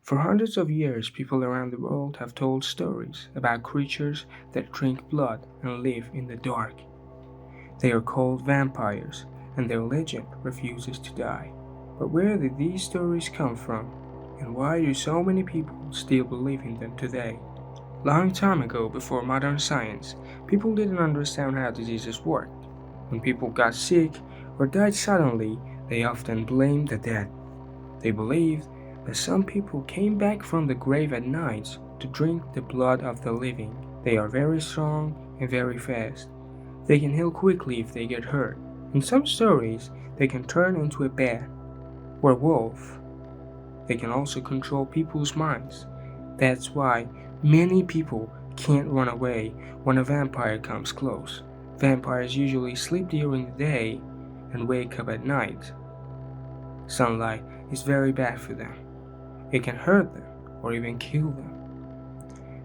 For hundreds of years, people around the world have told stories about creatures that drink blood and live in the dark. They are called vampires, and their legend refuses to die. But where did these stories come from? And why do so many people still believe in them today? Long time ago, before modern science, people didn't understand how diseases worked. When people got sick or died suddenly, they often blamed the dead. They believed that some people came back from the grave at night to drink the blood of the living. They are very strong and very fast. They can heal quickly if they get hurt. In some stories, they can turn into a bear or a wolf. They can also control people's minds. That's why many people can't run away when a vampire comes close. Vampires usually sleep during the day and wake up at night. Sunlight is very bad for them. It can hurt them or even kill them.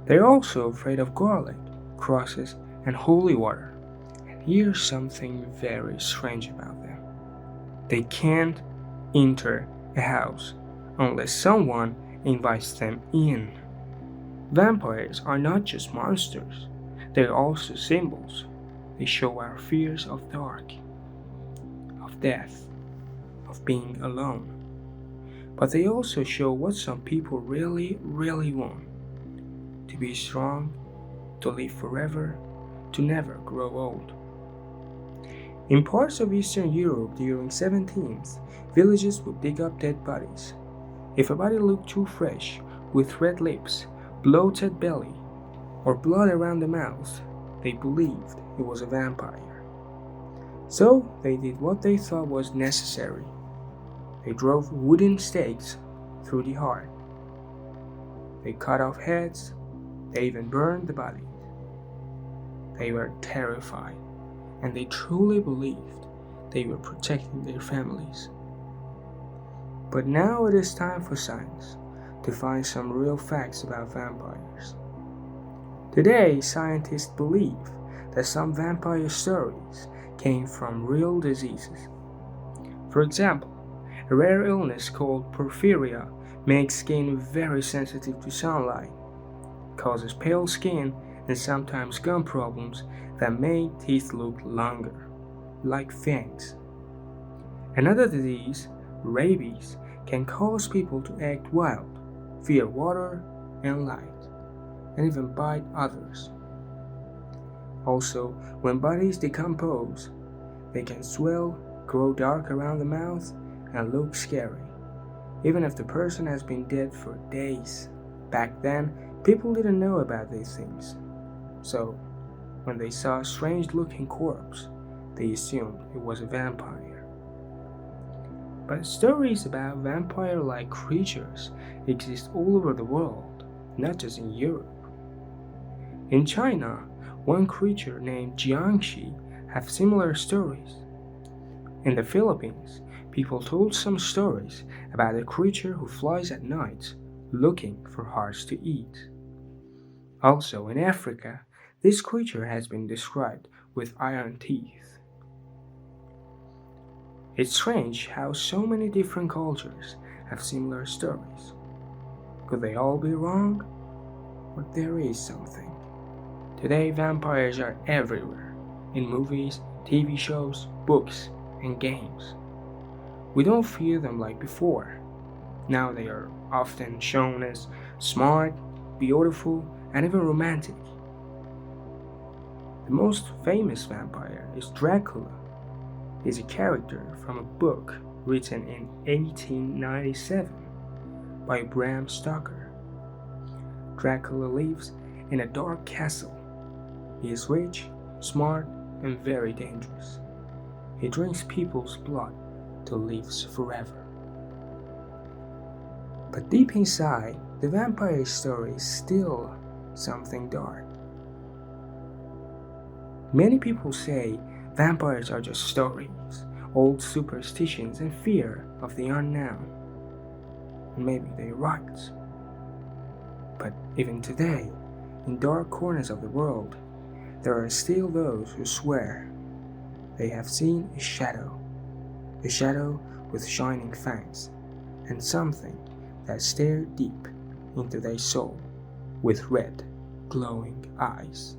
They're also afraid of garlic, crosses, and holy water. And here's something very strange about them. They can't enter a house unless someone invites them in. Vampires are not just monsters, they're also symbols. They show our fears of dark, of death, of being alone. But they also show what some people really want: to be strong, to live forever, to never grow old. In parts of Eastern Europe during 17th, villages would dig up dead bodies. If a body looked too fresh, with red lips, bloated belly, or blood around the mouth, they believed it was a vampire. So they did what they thought was necessary. They drove wooden stakes through the heart. They cut off heads. They even burned the bodies. They were terrified, and they truly believed they were protecting their families. But now it is time for science to find some real facts about vampires. Today, scientists believe that some vampire stories came from real diseases. For example, a rare illness called porphyria makes skin very sensitive to sunlight, causes pale skin, and sometimes gum problems that make teeth look longer, like fangs. Another disease, rabies, can cause people to act wild, fear water and light, and even bite others. Also, when bodies decompose, they can swell, grow dark around the mouth, and look scary, even if the person has been dead for days. Back then, people didn't know about these things. So, when they saw a strange-looking corpse, they assumed it was a vampire. But stories about vampire-like creatures exist all over the world, not just in Europe. In China, one creature named Jiangxi have similar stories. In the Philippines, people told some stories about a creature who flies at night looking for hearts to eat. Also in Africa, this creature has been described with iron teeth. It's strange how so many different cultures have similar stories. Could they all be wrong? Or there is something? Today, vampires are everywhere, in movies, TV shows, books, and games. We don't fear them like before. Now they are often shown as smart, beautiful, and even romantic. The most famous vampire is Dracula. He's a character from a book written in 1897 by Bram Stoker. Dracula lives in a dark castle. He is rich, smart, and very dangerous. He drinks people's blood to live forever. But deep inside, the vampire story is still something dark. Many people say vampires are just stories, old superstitions, and fear of the unknown. And maybe they're right. But even today, in dark corners of the world, there are still those who swear they have seen a shadow with shining fangs, and something that stared deep into thy soul with red, glowing eyes.